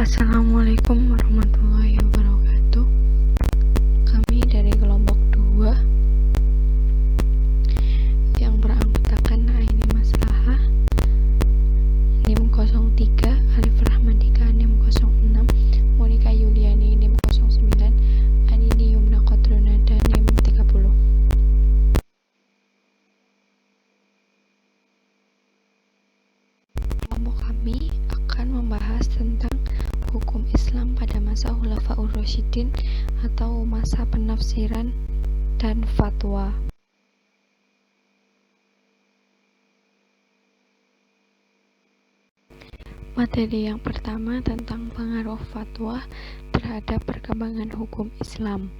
Assalamualaikum warahmatullahi wabarakatuh. Kami dari kelompok 2 yang beranggotakan Aini Maslahah, NIM 03, Alif Rahmadika NIM 06, Monika Yuliani NIM 09, Anini Yumna Qadrunada NIM 30. Kelompok kami akan membahas tentang hukum Islam pada masa Khulafaur Rasyidin atau masa penafsiran dan fatwa. Materi yang pertama tentang pengaruh fatwa terhadap perkembangan hukum Islam.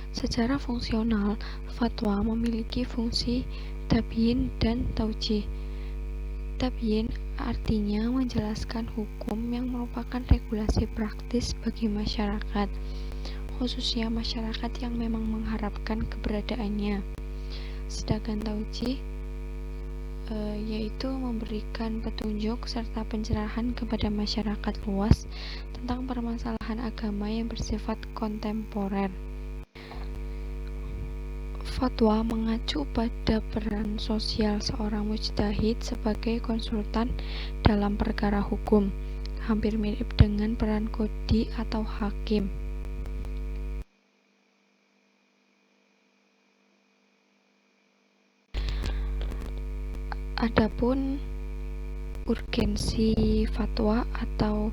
Secara fungsional, fatwa memiliki fungsi tabyin dan taujih. Tabyin artinya menjelaskan hukum yang merupakan regulasi praktis bagi masyarakat, khususnya masyarakat yang memang mengharapkan keberadaannya. Sedangkan taujih yaitu memberikan petunjuk serta pencerahan kepada masyarakat luas tentang permasalahan agama yang bersifat kontemporer. Fatwa mengacu pada peran sosial seorang mujtahid sebagai konsultan dalam perkara hukum, hampir mirip dengan peran qadhi atau hakim. Adapun urgensi fatwa atau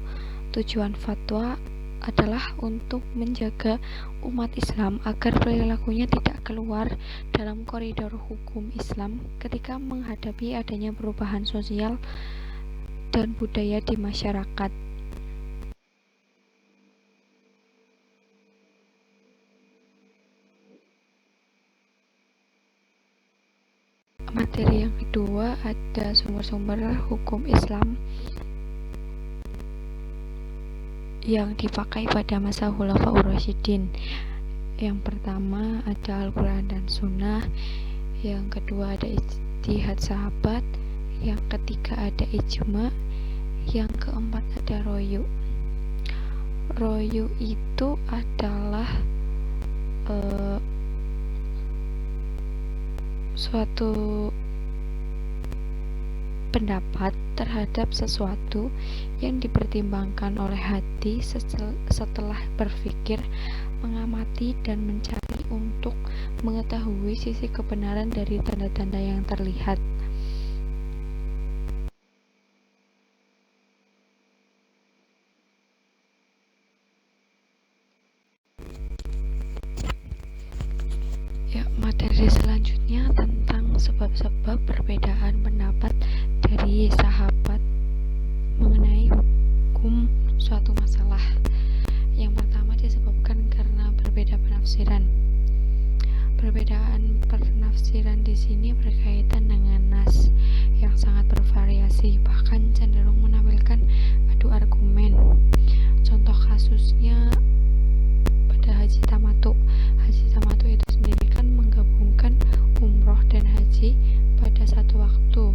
tujuan fatwa adalah untuk menjaga umat Islam agar perilakunya tidak keluar dalam koridor hukum Islam ketika menghadapi adanya perubahan sosial dan budaya di masyarakat. Materi yang kedua ada sumber-sumber hukum Islam yang dipakai pada masa Khulafaur Rasyidin. Yang pertama ada Al-Quran dan Sunnah, yang kedua ada ijtihad sahabat, yang ketiga ada ijma, yang keempat ada royu. Royu itu adalah suatu pendapat terhadap sesuatu yang dipertimbangkan oleh hati setelah berpikir, mengamati, dan mencari untuk mengetahui sisi kebenaran dari tanda-tanda yang terlihat. Materi selanjutnya tentang sebab-sebab perbedaan pendapat dari sahabat mengenai hukum suatu masalah. Yang pertama disebabkan karena berbeda penafsiran. Perbedaan penafsiran di sini berkaitan dengan nas yang sangat bervariasi, bahkan cenderung menampilkan adu argumen. Contoh kasusnya pada haji tamattu. Haji tamattu itu sendiri kan menggabungkan umroh dan haji pada satu waktu,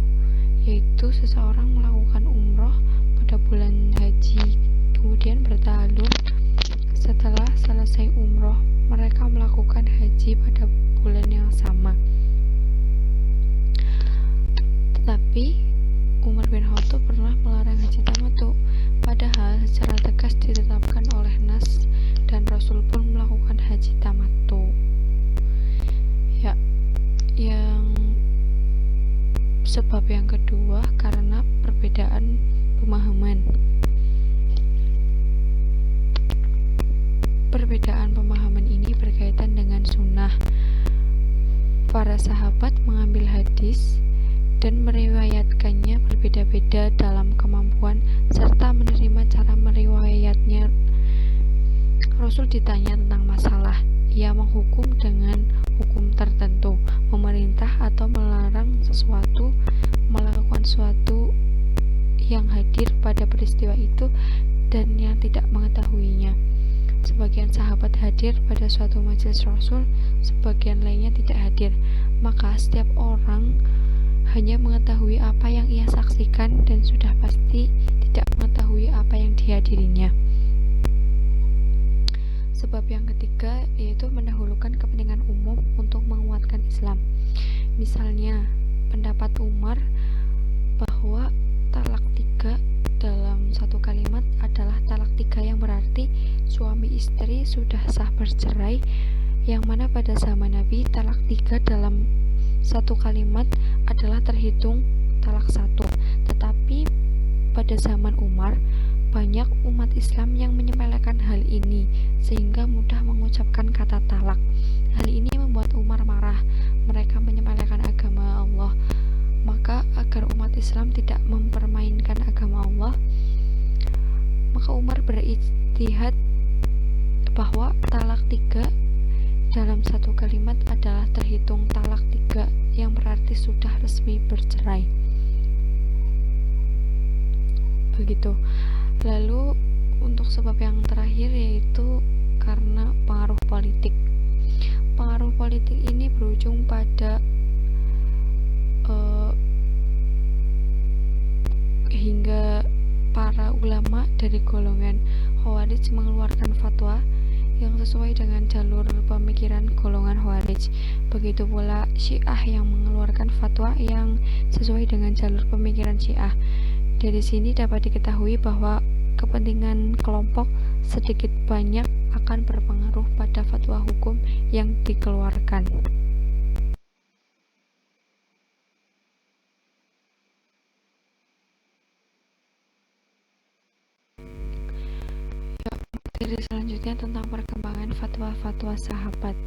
yaitu seseorang melakukan umroh pada bulan haji, kemudian bertahlul. Setelah selesai umroh, mereka melakukan haji pada bulan yang sama. Tetapi Umar bin Khattab pernah melarang haji tamattu, padahal secara tegas ditetapkan oleh nas dan Rasul pun melakukan haji tamattu. Yang sebab yang kedua karena perbedaan pemahaman. Perbedaan pemahaman ini berkaitan dengan sunnah. Para sahabat mengambil hadis dan meriwayatkannya berbeda-beda dalam kemampuan serta menerima cara meriwayatnya. Rasul ditanya tentang masalah, ia menghukum dengan hukum tertentu, memerintah atau melarang sesuatu, melakukan sesuatu yang hadir pada peristiwa itu dan yang tidak mengetahuinya. Sebagian sahabat hadir pada suatu majelis Rasul, sebagian lainnya tidak hadir. Maka setiap orang hanya mengetahui apa yang ia saksikan dan sudah pasti tidak mengetahui apa yang dihadirinya. Sebab yang ketiga yaitu mendahulukan kepentingan umum untuk menguatkan Islam. Misalnya, pendapat Umar bahwa talak 3 dalam satu kalimat adalah talak 3 yang berarti suami istri sudah sah bercerai, yang mana pada zaman Nabi talak 3 dalam satu kalimat adalah terhitung talak 1. Tetapi pada zaman Umar banyak umat Islam yang menyepelekan hal ini sehingga mudah mengucapkan kata talak. Hal ini membuat Umar marah. Mereka menyepelekan agama Allah. Maka agar umat Islam tidak mempermainkan agama Allah, maka Umar berijtihad bahwa talak 3 dalam satu kalimat adalah terhitung talak 3 yang berarti sudah resmi bercerai. Begitu. Lalu untuk sebab yang terakhir yaitu karena pengaruh politik. Pengaruh politik ini berujung pada hingga para ulama dari golongan Khawarij mengeluarkan fatwa yang sesuai dengan jalur pemikiran golongan Khawarij. Begitu pula Syiah yang mengeluarkan fatwa yang sesuai dengan jalur pemikiran Syiah. Dari sini dapat diketahui bahwa kepentingan kelompok sedikit banyak akan berpengaruh pada fatwa hukum yang dikeluarkan. Materi selanjutnya tentang perkembangan fatwa-fatwa sahabat.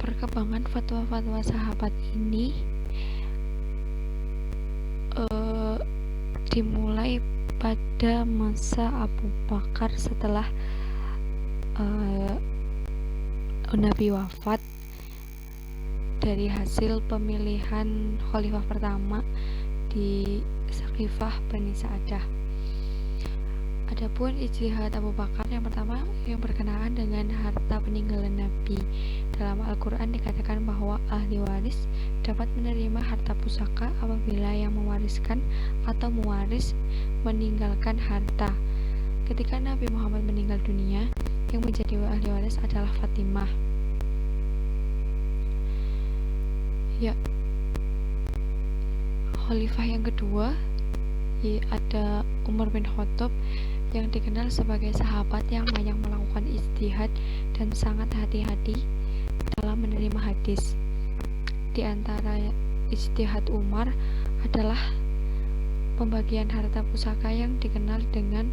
Perkembangan fatwa-fatwa sahabat ini dimulai pada masa Abu Bakar setelah Nabi wafat dari hasil pemilihan khalifah pertama di Saqifah Bani Sa'adah. Adapun ijtihad Abu Bakar yang pertama yang berkenaan dengan harta peninggalan Nabi. Dalam Al-Quran dikatakan bahwa ahli waris dapat menerima harta pusaka apabila yang mewariskan atau mewaris meninggalkan harta. Ketika Nabi Muhammad meninggal dunia, yang menjadi ahli waris adalah Fatimah. Khalifah yang kedua ada Umar bin Khattab yang dikenal sebagai sahabat yang banyak melakukan ijtihad dan sangat hati-hati dalam menerima hadis. Di antara ijtihad Umar adalah pembagian harta pusaka yang dikenal dengan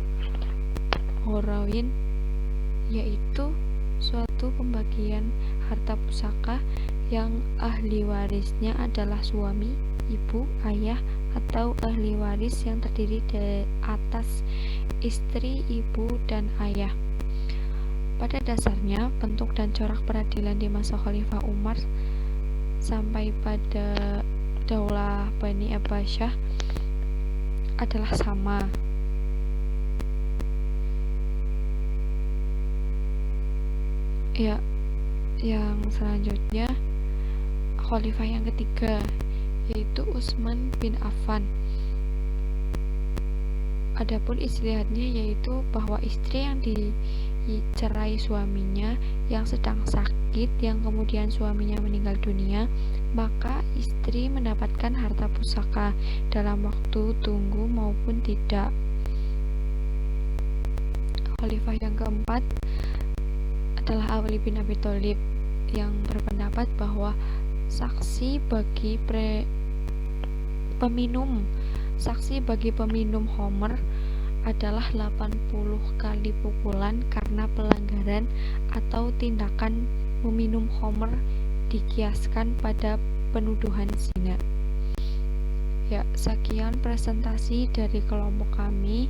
Horawin, yaitu suatu pembagian harta pusaka yang ahli warisnya adalah suami, ibu, ayah, atau ahli waris yang terdiri dari atas istri, ibu, dan ayah. Pada dasarnya, bentuk dan corak peradilan di masa Khalifah Umar sampai pada Daulah Bani Abbasiyah adalah sama. Yang selanjutnya Khalifah yang ketiga yaitu Utsman bin Affan. Adapun ijtihadnya yaitu bahwa istri yang dicerai suaminya yang sedang sakit yang kemudian suaminya meninggal dunia, maka istri mendapatkan harta pusaka dalam waktu tunggu maupun tidak. Khalifah yang keempat adalah Ali bin Abi Thalib yang berpendapat bahwa saksi bagi peminum khamr adalah 80 kali pukulan karena pelanggaran atau tindakan meminum khamr dikiaskan pada penuduhan zina. Sekian presentasi dari kelompok kami.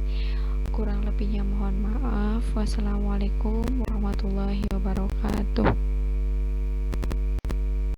Kurang lebihnya mohon maaf. Wassalamualaikum warahmatullahi wabarakatuh.